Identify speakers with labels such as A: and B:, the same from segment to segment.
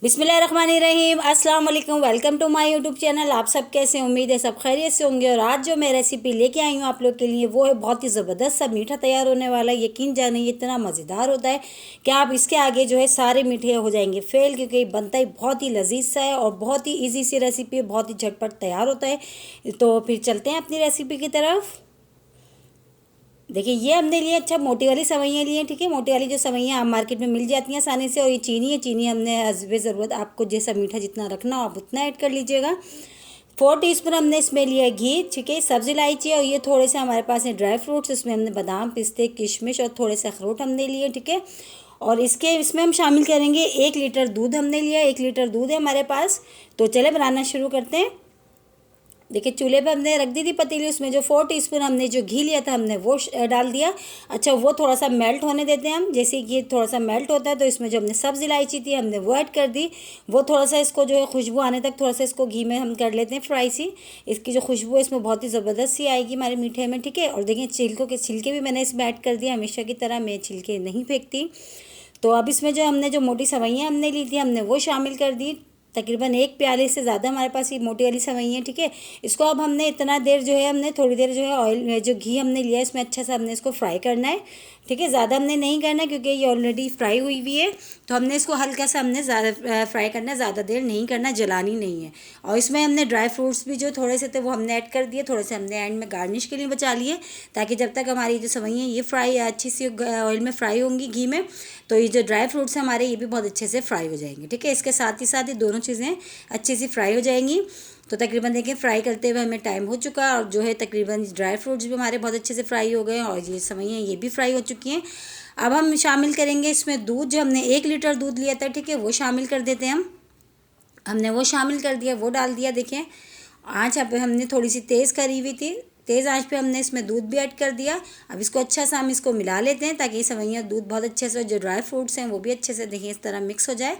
A: बिस्मिल्लाहिर्रहमानिर्रहीम, अस्सलाम वालेकुम। Welcome to my YouTube channel. आप सब कैसे हैं? उम्मीद है सब खैरियत से होंगे। और आज जो मैं रेसिपी लेके आई हूँ आप लोग के लिए वो है बहुत ही ज़बरदस्त सा मीठा तैयार होने वाला है। यकीन जानिए इतना मज़ेदार होता है कि आप इसके आगे जो है सारे मीठे हो जाएंगे फेल, क्योंकि बनता ही बहुत ही लजीज सा है और बहुत ही ईजी सी रेसिपी है, बहुत ही झटपट तैयार होता है। तो फिर चलते हैं अपनी रेसिपी की तरफ। देखिए ये हमने लिए अच्छा मोटी वाली सवैयाँ ली हैं, ठीक है। मोटी वाली जो सवैयाँ आप मार्केट में मिल जाती हैं आसानी से। और ये चीनी है, चीनी हमने हस्बे ज़रूरत, आपको जैसा मीठा जितना रखना हो आप उतना ऐड कर लीजिएगा। 4 टीस्पून हमने इसमें लिया घी, ठीक है। सब्ज़ इलायची और ये थोड़े से हमारे पास है ड्राई फ्रूट्स, इसमें हमने बादाम, पिस्ते, किशमिश और थोड़े से अखरोट हमने लिए, ठीक है। और इसमें हम शामिल करेंगे 1 लीटर दूध हमने लिया, 1 लीटर दूध है हमारे पास। तो चले बनाना शुरू करते हैं। देखिए चूल्हे पे हमने रख दी थी पतीली, उसमें जो 4 टीस्पून हमने जो घी लिया था हमने वो डाल दिया। अच्छा वो थोड़ा सा मेल्ट होने देते हैं हम। जैसे कि थोड़ा सा मेल्ट होता है तो इसमें जो हमने सब्ज़ इलायची थी हमने वो ऐड कर दी। वो थोड़ा सा इसको जो है खुशबू आने तक थोड़ा सा इसको घी में हम कर लेते हैं फ्राई सी। इसकी जो खुशबू है इसमें बहुत ही ज़बरदस्त सी आएगी हमारे मीठे में, ठीक है। और देखिए छिलके भी मैंने इसमें ऐड कर दिया। हमेशा की तरह मैं छिलके नहीं फेंकती। तो अब इसमें जो हमने जो मोटी सवैयाँ हमने ली थी हमने वो शामिल कर दी। तकरीबन 1 प्याले से ज़्यादा हमारे पास ये मोटी वाली सवैयाँ हैं, ठीक है। इसको अब हमने इतना देर जो है हमने थोड़ी देर जो है ऑयल जो घी हमने लिया है इसमें अच्छा सा हमने इसको फ्राई करना है, ठीक है। ज़्यादा हमने नहीं करना है क्योंकि ये ऑलरेडी फ्राई हुई हुई है। तो हमने इसको हल्का सा हमने ज़्यादा फ्राई करना है, ज़्यादा देर नहीं करना, जलानी नहीं है। और इसमें हमने ड्राई फ्रूट्स भी जो थोड़े से थे वो हमने ऐड कर दिए, थोड़े से हमने एंड में गार्निश के लिए बचा लिए, ताकि जब तक हमारी जो सवैयाँ ये फ्राई अच्छी सी ऑयल में फ्राई होंगी घी में, तो ये जो ड्राई फ्रूट्स हैं हमारे ये भी बहुत अच्छे से फ्राई हो जाएंगे, ठीक है। इसके साथ ही दोनों चीज़ें अच्छे से फ्राई हो जाएंगी। तो तकरीबन देखिए फ्राई करते हुए हमें टाइम हो चुका है और जो है तकरीबन ड्राई फ्रूट्स भी हमारे बहुत अच्छे से फ्राई हो गए हैं और ये सवैयाँ ये भी फ्राई हो चुकी हैं। अब हम शामिल करेंगे इसमें दूध, जो हमने 1 लीटर दूध लिया था, ठीक है, वो शामिल कर देते हैं हम। हमने वो शामिल कर दिया, वो डाल दिया। देखें आँच अब हमने थोड़ी सी तेज़ करी हुई थी, तेज़ आंच पे हमने इसमें दूध भी ऐड कर दिया। अब इसको अच्छा सा हम इसको मिला लेते हैं ताकि सवैयाँ दूध बहुत अच्छे से, जो ड्राई फ्रूट्स हैं वो भी अच्छे से देखिए इस तरह मिक्स हो जाए।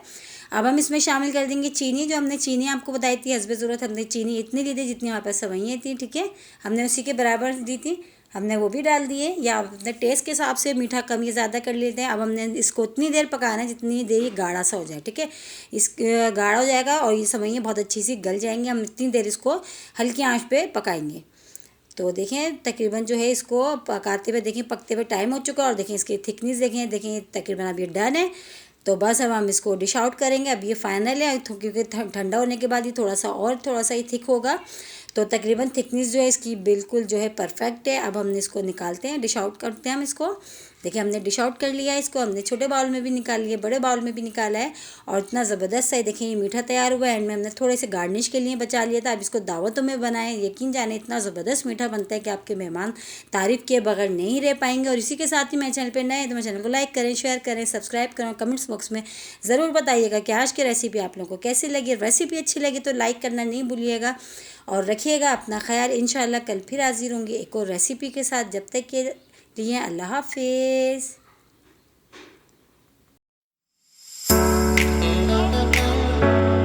A: अब हम इसमें शामिल कर देंगे चीनी। जो हमने चीनी आपको बताई थी हस्बे ज़रूरत, हमने चीनी इतनी ली थी जितनी हमारे पास सवैयाँ थी, ठीक है। हमने उसी के बराबर दी थी, हमने वो भी डाल दिए। या अपने टेस्ट के हिसाब से मीठा कम या ज़्यादा कर लेते हैं। अब हमने इसको उतनी देर पकाना है जितनी देर ये गाढ़ा सा हो जाए, ठीक है। इस गाढ़ा हो जाएगा और ये सवैयाँ बहुत अच्छी सी गल जाएंगी। हम इतनी देर इसको हल्की आंच पे पकाएंगे। तो देखें तकरीबन जो है इसको पकाते हुए देखें पकते हुए टाइम हो चुका है और देखें इसकी थिकनेस देखें तकरीबन अब ये डन है। तो बस अब हम इसको डिश आउट करेंगे। अब ये फाइनल है क्योंकि ठंडा होने के बाद ये थोड़ा सा ही थिक होगा। तो तकरीबन थिकनेस जो है इसकी बिल्कुल जो है परफेक्ट है। अब हमने इसको निकालते हैं, डिश आउट करते हैं हम इसको। देखिए हमने डिश आउट कर लिया है इसको, हमने छोटे बाउल में भी निकाल लिया, बड़े बाउल में भी निकाला है। और इतना ज़बरदस्त है देखिए ये मीठा तैयार हुआ है। एंड में हमने थोड़े से गार्निश के लिए बचा लिया था। अब इसको दावतों में बनाएं, यकीन जाने इतना ज़बरदस्त मीठा बनता है कि आपके मेहमान तारीफ़ किए बगैर नहीं रह पाएंगे। और इसी के साथ ही मेरे चैनल पर नए हैं तो मेरे चैनल को लाइक करें, शेयर करें, सब्सक्राइब करें। कमेंट्स बॉक्स में ज़रूर बताइएगा कि आज की रेसिपी आप लोगों को कैसी लगी। रेसिपी अच्छी लगी तो लाइक करना नहीं भूलिएगा और रखिएगा अपना ख्याल। इंशाल्लाह कल फिर हाजिर होंगी एक और रेसिपी के साथ। जब तक के लिए अल्लाह हाफिज़।